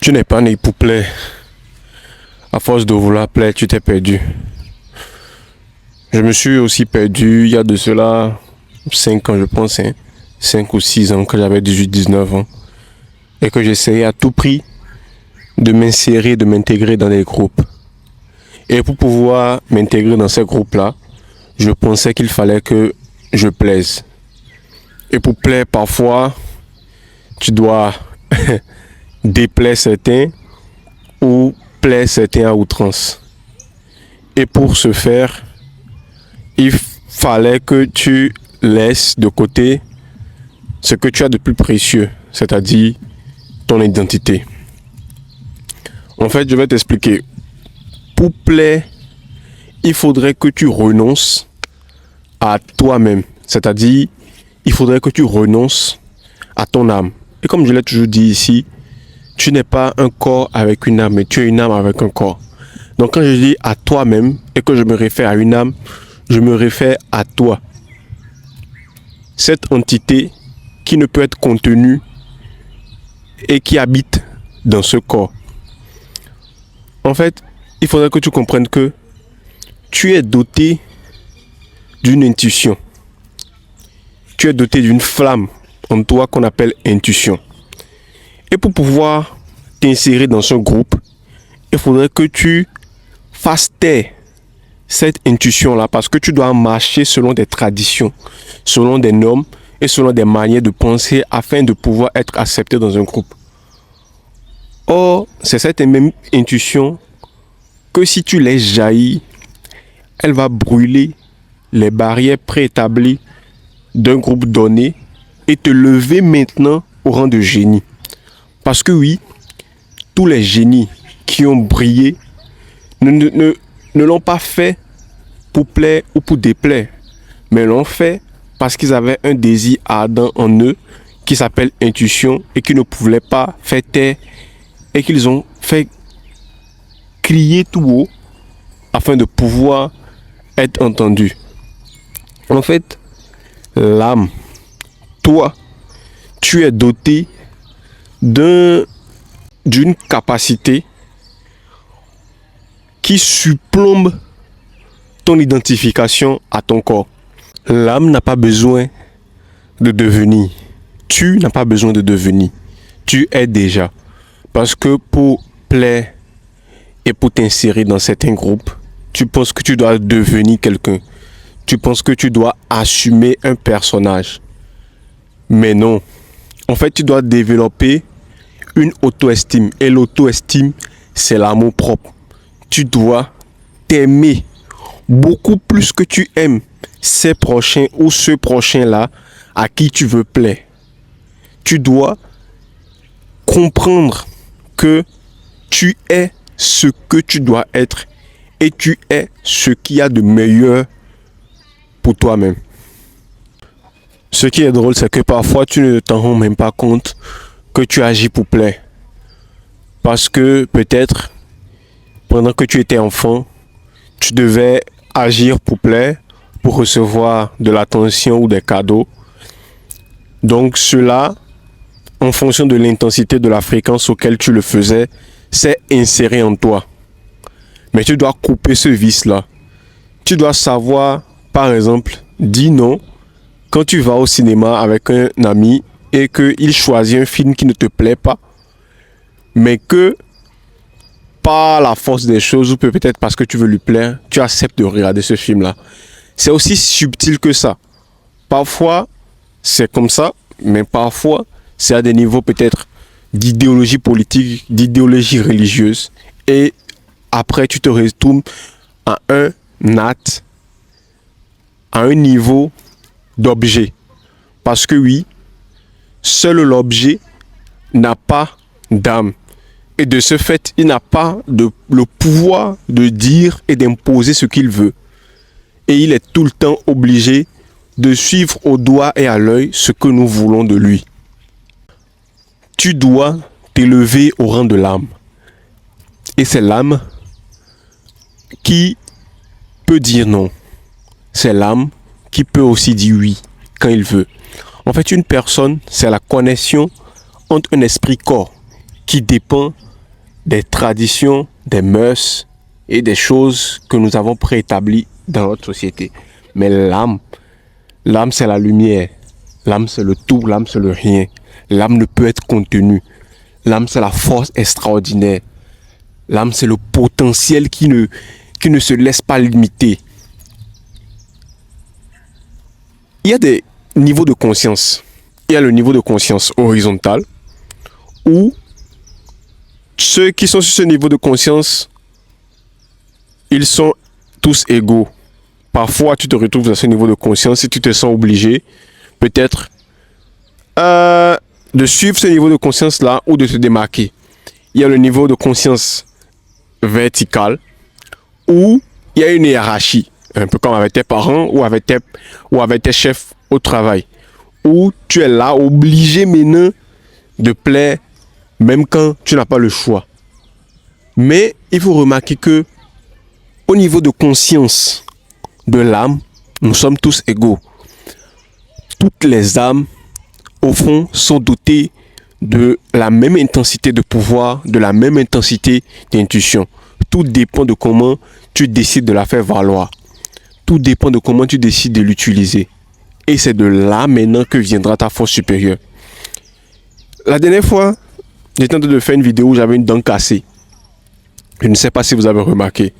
Tu n'es pas né pour plaire. À force de vouloir plaire, tu t'es perdu. Je me suis aussi perdu il y a de cela 5 ans, je pense, 5 ou 6 ans, quand j'avais 18-19 ans. Et que j'essayais à tout prix de m'insérer, de m'intégrer dans des groupes. Et pour pouvoir m'intégrer dans ces groupes-là, je pensais qu'il fallait que je plaise. Et pour plaire, parfois, tu dois déplaire certains ou plaire certains à outrance. Et pour ce faire, il fallait que tu laisses de côté ce que tu as de plus précieux, c'est-à-dire ton identité. En fait, je vais t'expliquer. Pour plaire, il faudrait que tu renonces à toi-même, c'est-à-dire il faudrait que tu renonces à ton âme. Et comme je l'ai toujours dit ici, tu n'es pas un corps avec une âme, mais tu es une âme avec un corps. Donc quand je dis à toi-même et que je me réfère à une âme, je me réfère à toi. Cette entité qui ne peut être contenue et qui habite dans ce corps. En fait, il faudrait que tu comprennes que tu es doté d'une intuition. Tu es doté d'une flamme en toi qu'on appelle intuition. Et pour pouvoir t'insérer dans ce groupe, il faudrait que tu fasses taire cette intuition-là parce que tu dois marcher selon des traditions, selon des normes et selon des manières de penser afin de pouvoir être accepté dans un groupe. Or, c'est cette même intuition que si tu laisses jaillir, elle va brûler les barrières préétablies d'un groupe donné et te lever maintenant au rang de génie. Parce que oui, tous les génies qui ont brillé ne l'ont pas fait pour plaire ou pour déplaire, mais l'ont fait parce qu'ils avaient un désir ardent en eux qui s'appelle intuition et qui ne pouvaient pas faire taire et qu'ils ont fait crier tout haut afin de pouvoir être entendus. En fait, l'âme, toi, tu es doté d'une capacité qui surplombe ton identification à ton corps. L'âme n'a pas besoin de devenir. Tu n'as pas besoin de devenir. Tu es déjà. Parce que pour plaire et pour t'insérer dans certains groupes, tu penses que tu dois devenir quelqu'un. Tu penses que tu dois assumer un personnage. Mais non. En fait, tu dois développer une auto-estime. Et l'auto-estime, c'est l'amour propre. Tu dois t'aimer beaucoup plus que tu aimes ces prochains ou ce prochain-là à qui tu veux plaire. Tu dois comprendre que tu es ce que tu dois être et tu es ce qu'il y a de meilleur pour toi-même. Ce qui est drôle, c'est que parfois tu ne t'en rends même pas compte que tu agis pour plaire. Parce que peut-être, pendant que tu étais enfant, tu devais agir pour plaire, pour recevoir de l'attention ou des cadeaux. Donc cela, en fonction de l'intensité de la fréquence auquel tu le faisais, c'est inséré en toi. Mais tu dois couper ce vice-là. Tu dois savoir, par exemple, dire non quand tu vas au cinéma avec un ami et qu'il choisit un film qui ne te plaît pas, mais que par la force des choses ou peut-être parce que tu veux lui plaire, tu acceptes de regarder ce film-là. C'est aussi subtil que ça. Parfois, c'est comme ça, mais parfois, c'est à des niveaux peut-être d'idéologie politique, d'idéologie religieuse. Et après, tu te retournes à un acte, à un niveau d'objet. Parce que oui, seul l'objet n'a pas d'âme. Et de ce fait, il n'a pas le pouvoir de dire et d'imposer ce qu'il veut. Et il est tout le temps obligé de suivre au doigt et à l'œil ce que nous voulons de lui. Tu dois t'élever au rang de l'âme. Et c'est l'âme qui peut dire non. C'est l'âme qui peut aussi dire oui quand il veut. En fait, une personne, c'est la connexion entre un esprit-corps qui dépend des traditions, des mœurs et des choses que nous avons préétablies dans notre société. Mais l'âme, c'est la lumière. L'âme, c'est le tout, l'âme, c'est le rien. L'âme ne peut être contenue. L'âme, c'est la force extraordinaire. L'âme, c'est le potentiel qui ne se laisse pas limiter. Il y a des niveaux de conscience. Il y a le niveau de conscience horizontal où ceux qui sont sur ce niveau de conscience, ils sont tous égaux. Parfois, tu te retrouves à ce niveau de conscience et tu te sens obligé, peut-être, de suivre ce niveau de conscience-là ou de te démarquer. Il y a le niveau de conscience vertical où il y a une hiérarchie, un peu comme avec tes parents ou avec tes chefs au travail, où tu es là obligé maintenant de plaire même quand tu n'as pas le choix. Mais il faut remarquer que au niveau de conscience de l'âme, nous sommes tous égaux. Toutes les âmes, au fond, sont dotées de la même intensité de pouvoir, de la même intensité d'intuition. Tout dépend de comment tu décides de la faire valoir. Tout dépend de comment tu décides de l'utiliser. Et c'est de là maintenant que viendra ta force supérieure. La dernière fois, j'étais en train de faire une vidéo où j'avais une dent cassée. Je ne sais pas si vous avez remarqué.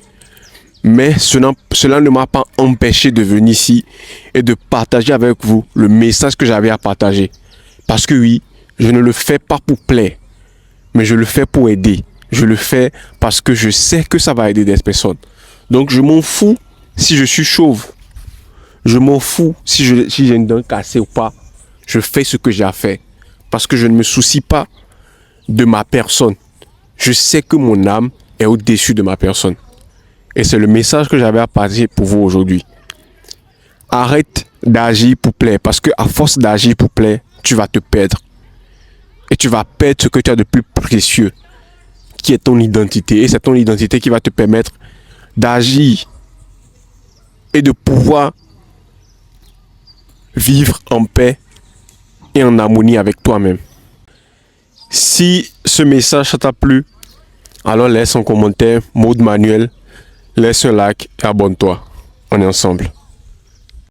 Mais cela ne m'a pas empêché de venir ici et de partager avec vous le message que j'avais à partager. Parce que oui, je ne le fais pas pour plaire, mais je le fais pour aider. Je le fais parce que je sais que ça va aider des personnes. Donc je m'en fous si je suis chauve. Je m'en fous si j'ai une dent cassée ou pas. Je fais ce que j'ai à faire. Parce que je ne me soucie pas de ma personne. Je sais que mon âme est au-dessus de ma personne. Et c'est le message que j'avais à partager pour vous aujourd'hui. Arrête d'agir pour plaire. Parce que à force d'agir pour plaire, tu vas te perdre. Et tu vas perdre ce que tu as de plus précieux, qui est ton identité. Et c'est ton identité qui va te permettre d'agir et de pouvoir vivre en paix et en harmonie avec toi-même. Si ce message t'a plu, alors laisse un commentaire, Maud Manuel, laisse un like et abonne-toi. On est ensemble.